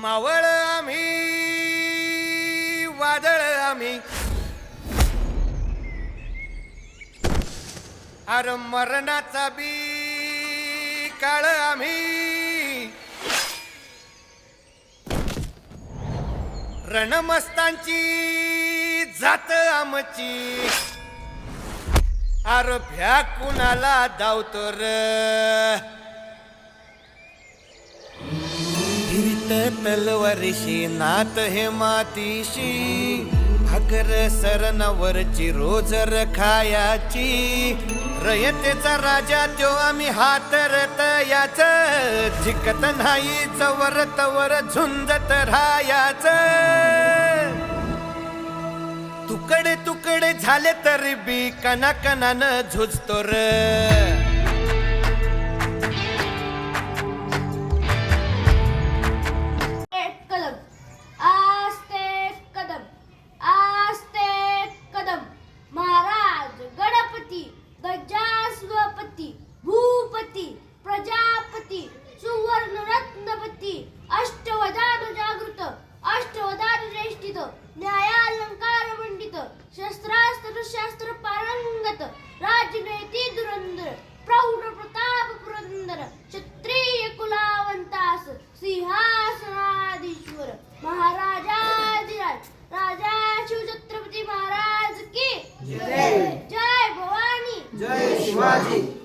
मावळ आम्ही वादळ आम्ही अर मरणाचा बी काळ आम्ही रणमस्तांची जात आमची अर भ्या कुणाला धावतो र फिरत तलवारीशी नात हे मातीशी भाकर सरणावरची रोजर खायाची रयतेचा राजा त्यो आम्ही हातरत याच झिकत नाही जवर तवर झुंजत राहायाच तुकडे तुकडे झाले तरी बी कणाकणानं झुजतो र गजास्वपती भूपती प्रजापती सुवर्ण रत्नपती अष्टवधानु जागृत अष्टवधानु ज्येष्ठित न्यायालंकार मंडित शस्त्रास्त्र शास्त्र पारंगत राजनैती धुरंधर प्रौढ प्रताप पुरंदर क्षत्रिय कुलावंतास सिंहासनाधीश्वर महाराजाधिराज राजा शिवछत्रपती महाराज की जय जय भवानी जय शिवाजी।